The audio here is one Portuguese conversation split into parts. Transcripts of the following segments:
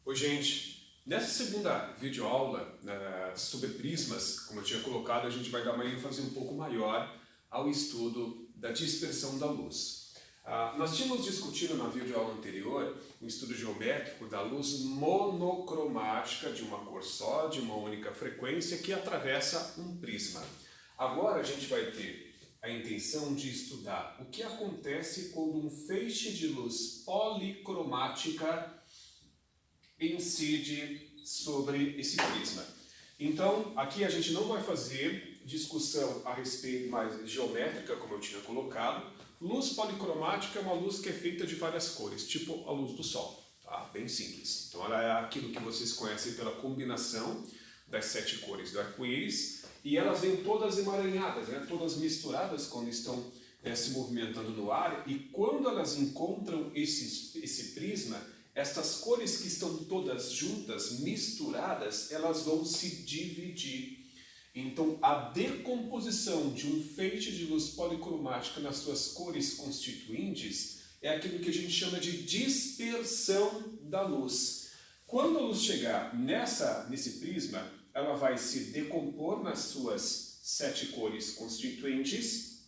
Oi, gente! Nessa segunda videoaula sobre prismas, como eu tinha colocado, a gente vai dar uma ênfase um pouco maior ao estudo da dispersão da luz. Nós tínhamos discutido na videoaula anterior um estudo geométrico da luz monocromática de uma cor só, de uma única frequência, que atravessa um prisma. Agora a gente vai ter a intenção de estudar o que acontece quando um feixe de luz policromática incide sobre esse prisma. Então, aqui a gente não vai fazer discussão a respeito mais geométrica, como eu tinha colocado. Luz policromática é uma luz que é feita de várias cores, tipo a luz do sol, tá? Bem simples. Então, ela é aquilo que vocês conhecem pela combinação das 7 cores do arco-íris, e elas vêm todas emaranhadas, né? Todas misturadas quando estão se movimentando no ar, e quando elas encontram esse prisma, estas cores que estão todas juntas, misturadas, elas vão se dividir. Então, a decomposição de um feixe de luz policromática nas suas cores constituintes é aquilo que a gente chama de dispersão da luz. Quando a luz chegar nesse prisma, ela vai se decompor nas suas 7 cores constituintes,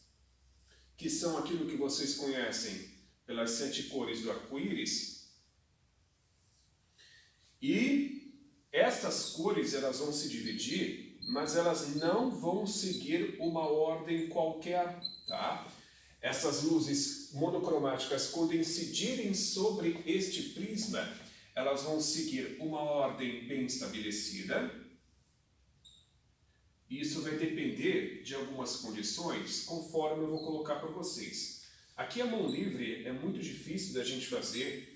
que são aquilo que vocês conhecem pelas 7 cores do arco-íris. E estas cores elas vão se dividir, mas elas não vão seguir uma ordem qualquer, tá? Essas luzes monocromáticas, quando incidirem sobre este prisma, elas vão seguir uma ordem bem estabelecida. Isso vai depender de algumas condições, conforme eu vou colocar para vocês. Aqui a mão livre é muito difícil da gente fazer,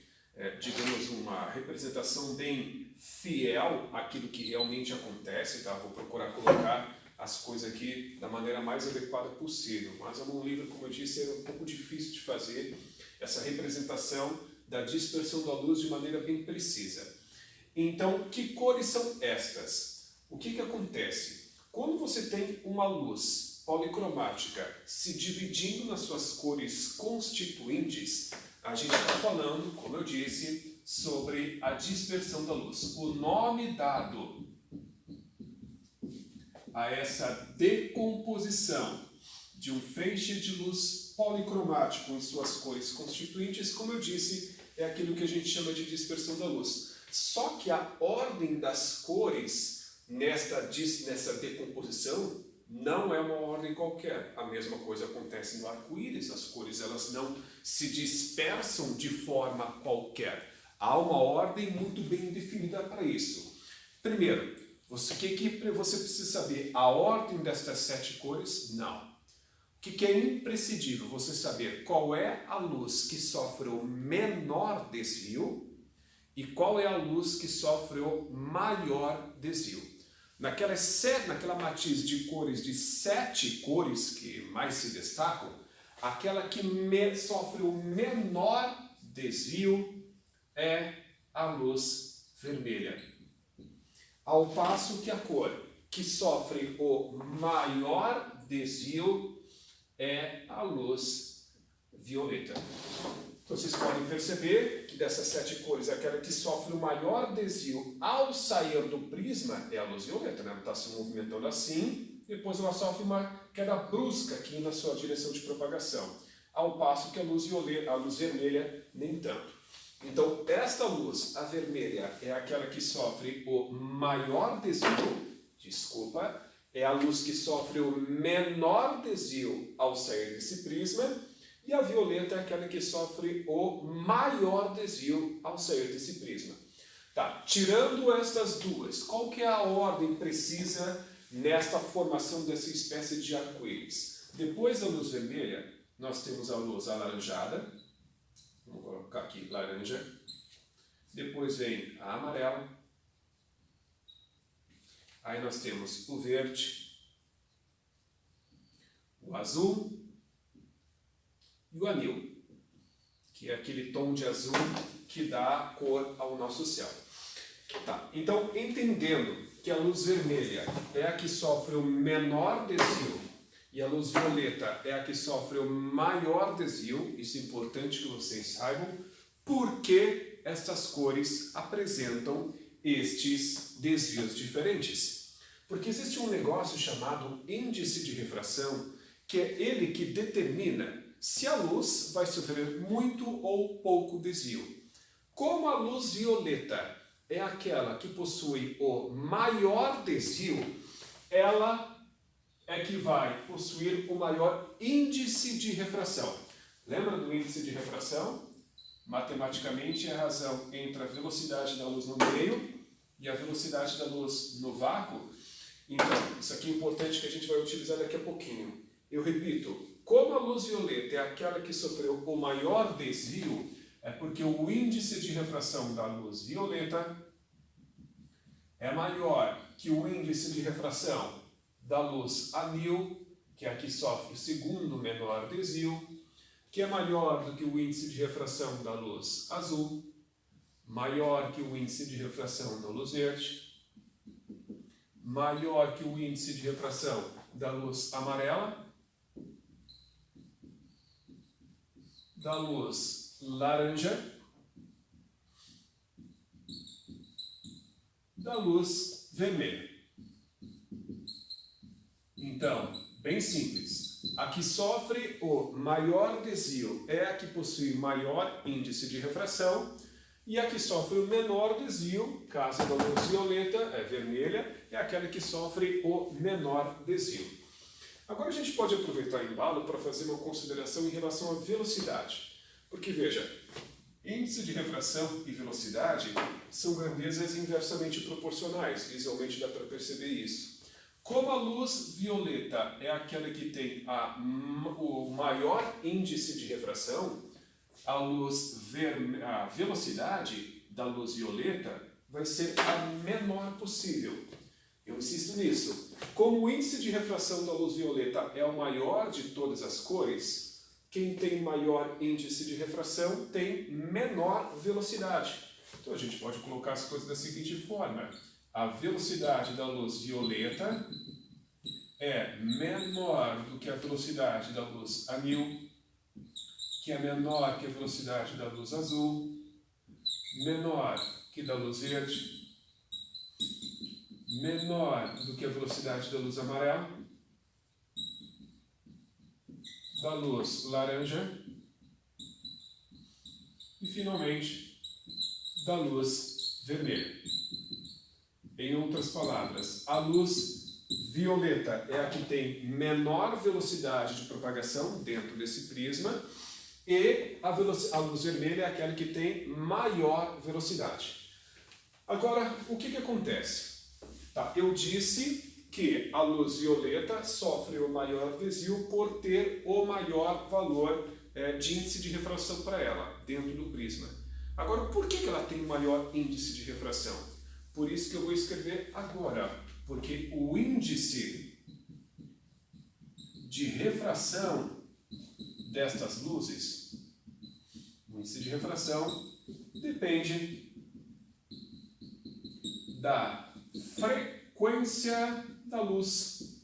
digamos, uma representação bem fiel àquilo que realmente acontece, tá? Vou procurar colocar as coisas aqui da maneira mais adequada possível, mas a mão livre, como eu disse, é um pouco difícil de fazer essa representação da dispersão da luz de maneira bem precisa. Então, que cores são estas? O que acontece? Quando você tem uma luz policromática se dividindo nas suas cores constituintes, a gente está falando, como eu disse, sobre a dispersão da luz. O nome dado a essa decomposição de um feixe de luz policromático em suas cores constituintes, como eu disse, é aquilo que a gente chama de dispersão da luz. Só que a ordem das cores nessa decomposição não é uma ordem qualquer. A mesma coisa acontece no arco-íris. As cores elas não se dispersam de forma qualquer. Há uma ordem muito bem definida para isso. Primeiro, o que você precisa saber? A ordem destas 7 cores? Não. O que é imprescindível? Você saber qual é a luz que sofre o menor desvio e qual é a luz que sofre o maior desvio. Naquela matiz de cores, de 7 cores que mais se destacam, aquela que sofre o menor desvio é a luz vermelha. Ao passo que a cor que sofre o maior desvio é a luz violeta. Então vocês podem perceber que dessas 7 cores, aquela que sofre o maior desvio ao sair do prisma é a luz violeta, né? Ela está se movimentando assim, depois ela sofre uma queda brusca aqui na sua direção de propagação, ao passo que a luz vermelha nem tanto. Então esta luz, a vermelha, é aquela que sofre o maior desvio, é a luz que sofre o menor desvio ao sair desse prisma, e a violeta é aquela que sofre o maior desvio ao sair desse prisma. Tá, tirando estas duas, qual que é a ordem precisa nesta formação dessa espécie de arco-íris? Depois da luz vermelha, nós temos a luz alaranjada. Vamos colocar aqui laranja. Depois vem a amarela. Aí nós temos o verde, o azul e o anil, que é aquele tom de azul que dá cor ao nosso céu. Tá, então, entendendo que a luz vermelha é a que sofre o menor desvio e a luz violeta é a que sofre o maior desvio, isso é importante que vocês saibam, por que estas cores apresentam estes desvios diferentes? Porque existe um negócio chamado índice de refração, que é ele que determina se a luz vai sofrer muito ou pouco desvio. Como a luz violeta é aquela que possui o maior desvio, ela é que vai possuir o maior índice de refração. Lembra do índice de refração? Matematicamente é a razão entre a velocidade da luz no meio e a velocidade da luz no vácuo. Então, isso aqui é importante que a gente vai utilizar daqui a pouquinho. Eu repito, como a luz violeta é aquela que sofreu o maior desvio, é porque o índice de refração da luz violeta é maior que o índice de refração da luz anil, que é a que sofre o segundo menor desvio, que é maior do que o índice de refração da luz azul, maior que o índice de refração da luz verde, maior que o índice de refração da luz amarela, da luz laranja, da luz vermelha. Então, bem simples. A que sofre o maior desvio é a que possui maior índice de refração, e a que sofre o menor desvio, caso da luz violeta, é vermelha, é aquela que sofre o menor desvio. Agora a gente pode aproveitar o embalo para fazer uma consideração em relação à velocidade. Porque veja, índice de refração e velocidade são grandezas inversamente proporcionais, visualmente dá para perceber isso. Como a luz violeta é aquela que tem o maior índice de refração, a velocidade da luz violeta vai ser a menor possível. Eu insisto nisso. Como o índice de refração da luz violeta é o maior de todas as cores, quem tem maior índice de refração tem menor velocidade. Então a gente pode colocar as coisas da seguinte forma. A velocidade da luz violeta é menor do que a velocidade da luz anil, que é menor que a velocidade da luz azul, menor que da luz verde, menor do que a velocidade da luz amarela, da luz laranja e, finalmente, da luz vermelha. Em outras palavras, a luz violeta é a que tem menor velocidade de propagação dentro desse prisma e a luz vermelha é aquela que tem maior velocidade. Agora, o que acontece? Tá, eu disse que a luz violeta sofre o maior desvio por ter o maior valor de índice de refração para ela, dentro do prisma. Agora, por que ela tem o maior índice de refração? Por isso que eu vou escrever agora, porque o índice de refração destas luzes, o índice de refração depende da frequência da luz.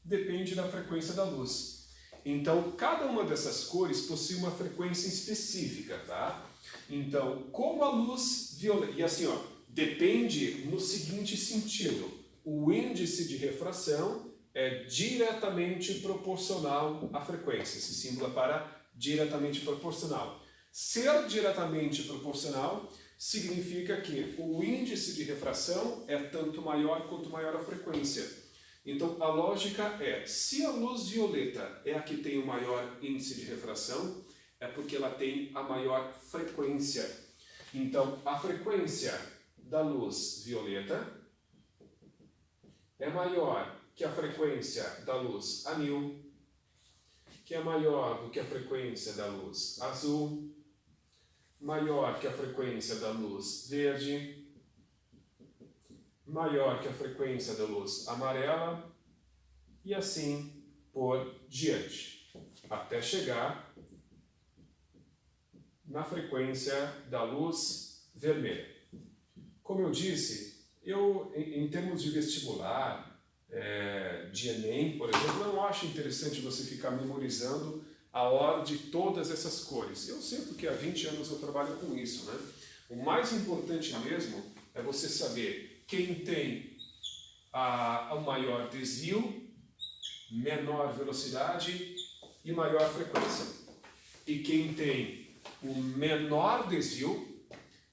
Depende da frequência da luz. Então, cada uma dessas cores possui uma frequência específica, tá? Então, como a luz violeta... E assim, ó, depende no seguinte sentido. O índice de refração é diretamente proporcional à frequência. Esse símbolo é para diretamente proporcional. Ser diretamente proporcional significa que o índice de refração é tanto maior quanto maior a frequência. Então, a lógica é, se a luz violeta é a que tem o maior índice de refração, é porque ela tem a maior frequência. Então, a frequência da luz violeta é maior que a frequência da luz anil, que é maior do que a frequência da luz azul, maior que a frequência da luz verde, maior que a frequência da luz amarela e assim por diante, até chegar na frequência da luz vermelha. Como eu disse, em termos de vestibular, de Enem, por exemplo, não acho interessante você ficar memorizando a ordem de todas essas cores. Eu sei porque há 20 anos eu trabalho com isso, né? O mais importante mesmo é você saber quem tem o maior desvio, menor velocidade e maior frequência. E quem tem o menor desvio,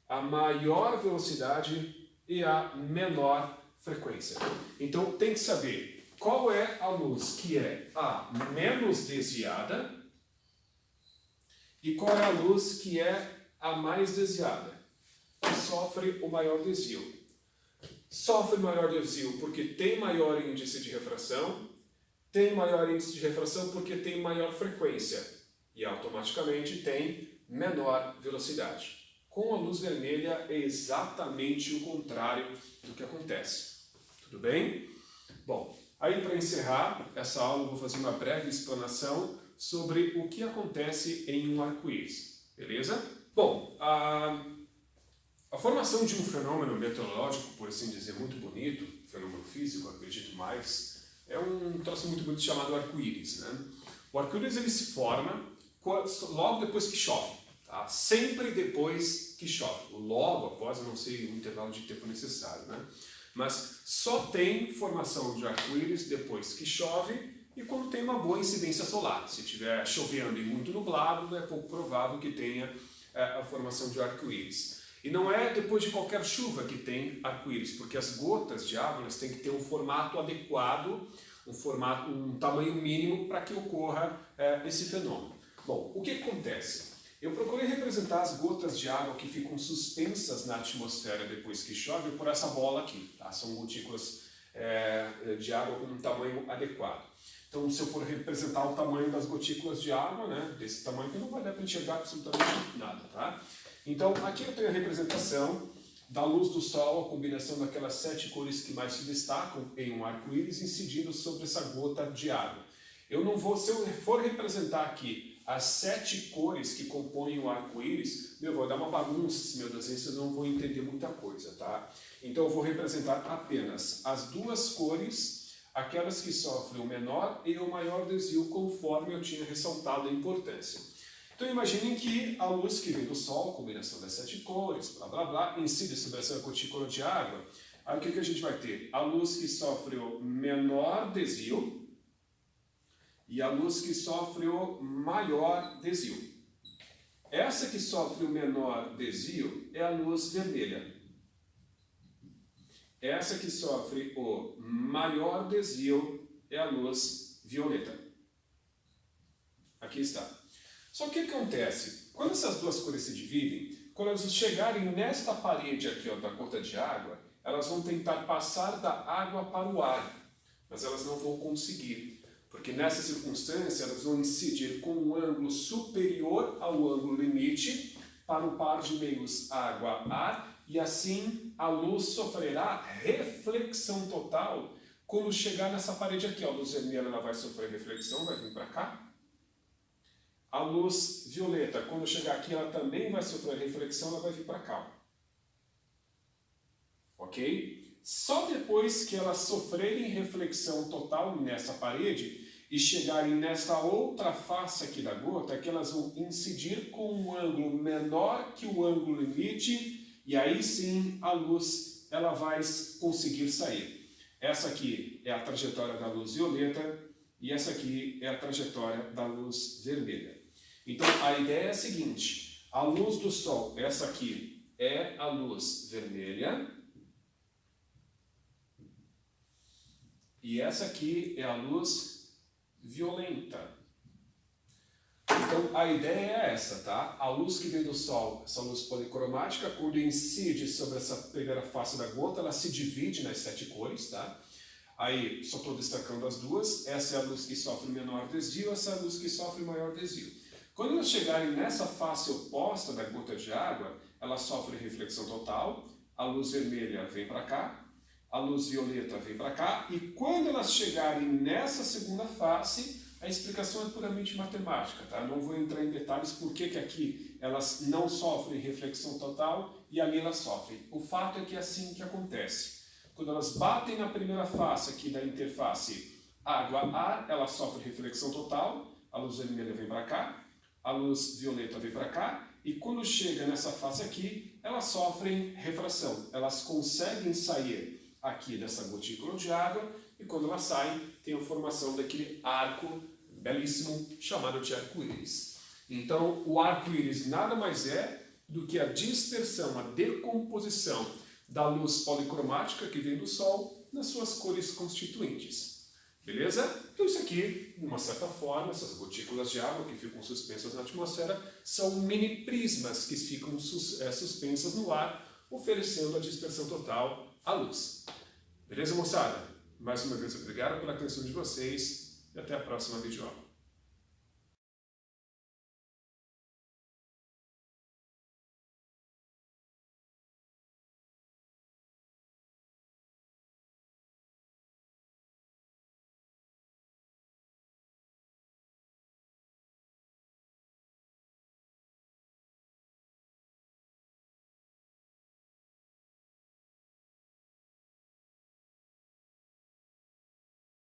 a maior velocidade e a menor frequência. Então tem que saber qual é a luz que é a menos desviada e qual é a luz que é a mais desviada, que sofre o maior desvio. Sofre maior desvio porque tem maior índice de refração, tem maior índice de refração porque tem maior frequência e automaticamente tem menor velocidade. Com a luz vermelha é exatamente o contrário do que acontece. Tudo bem? Bom, aí para encerrar essa aula eu vou fazer uma breve explanação sobre o que acontece em um arco-íris. Beleza? Bom, a formação de um fenômeno meteorológico, por assim dizer, muito bonito, fenômeno físico, acredito mais, é um troço muito bonito chamado arco-íris, né? O arco-íris ele se forma logo depois que chove, tá? Sempre depois que chove. Logo após, eu não sei o intervalo de tempo necessário, né? Mas só tem formação de arco-íris depois que chove e quando tem uma boa incidência solar. Se estiver chovendo e muito nublado, é pouco provável que tenha a formação de arco-íris. E não é depois de qualquer chuva que tem arco-íris, porque as gotas de água elas têm que ter um formato adequado, um tamanho mínimo para que ocorra esse fenômeno. Bom, o que acontece? Eu procurei representar as gotas de água que ficam suspensas na atmosfera depois que chove por essa bola aqui. Tá? São gotículas de água com um tamanho adequado. Então, se eu for representar o tamanho das gotículas de água, né, desse tamanho, que não vai dar para enxergar absolutamente nada. Tá? Então, aqui eu tenho a representação da luz do Sol, a combinação daquelas 7 cores que mais se destacam em um arco-íris incidindo sobre essa gota de água. Eu não vou, se eu for representar aqui as 7 cores que compõem o arco-íris, vou dar uma bagunça esse meu desenho, vocês não vão entender muita coisa, tá? Então eu vou representar apenas as 2 cores, aquelas que sofrem o menor e o maior desvio, conforme eu tinha ressaltado a importância. Então imaginem que a luz que vem do Sol, combinação das 7 cores, blá blá blá, incide sobre essa gotícula de água. Aí o que a gente vai ter? A luz que sofre o menor desvio e a luz que sofre o maior desvio. Essa que sofre o menor desvio é a luz vermelha. Essa que sofre o maior desvio é a luz violeta. Aqui está. Só que o que acontece? Quando essas 2 cores se dividem, quando elas chegarem nesta parede aqui, ó, da gota de água, elas vão tentar passar da água para o ar, mas elas não vão conseguir, porque nessa circunstância elas vão incidir com um ângulo superior ao ângulo limite para o par de meios água-ar, e assim a luz sofrerá reflexão total quando chegar nessa parede aqui. Ó, a luz vermelha ela vai sofrer reflexão, vai vir para cá. A luz violeta, quando chegar aqui, ela também vai sofrer reflexão, ela vai vir para cá. Ok? Só depois que elas sofrerem reflexão total nessa parede e chegarem nessa outra face aqui da gota, é que elas vão incidir com um ângulo menor que o ângulo limite, e aí sim a luz ela vai conseguir sair. Essa aqui é a trajetória da luz violeta e essa aqui é a trajetória da luz vermelha. Então, a ideia é a seguinte, a luz do Sol, essa aqui é a luz vermelha, e essa aqui é a luz violenta. Então, a ideia é essa, tá? A luz que vem do Sol, essa luz policromática, quando incide sobre essa primeira face da gota, ela se divide nas 7 cores, tá? Aí, só estou destacando as 2, essa é a luz que sofre menor desvio, essa é a luz que sofre maior desvio. Quando elas chegarem nessa face oposta da gota de água, ela sofre reflexão total, a luz vermelha vem para cá, a luz violeta vem para cá, e quando elas chegarem nessa segunda face, a explicação é puramente matemática, tá? Não vou entrar em detalhes por que aqui elas não sofrem reflexão total e ali elas sofrem. O fato é que é assim que acontece. Quando elas batem na primeira face aqui da interface água-ar, ela sofre reflexão total. a luz vermelha vem para cá, a luz violeta vem para cá, e quando chega nessa fase aqui, elas sofrem refração. Elas conseguem sair aqui dessa gotícula de água, e quando elas saem, tem a formação daquele arco belíssimo chamado de arco-íris. Então, o arco-íris nada mais é do que a dispersão, a decomposição da luz policromática que vem do Sol nas suas cores constituintes. Beleza? Então isso aqui, de uma certa forma, essas gotículas de água que ficam suspensas na atmosfera são mini prismas que ficam suspensas no ar, oferecendo a dispersão total à luz. Beleza, moçada? Mais uma vez, obrigado pela atenção de vocês e até a próxima videoaula.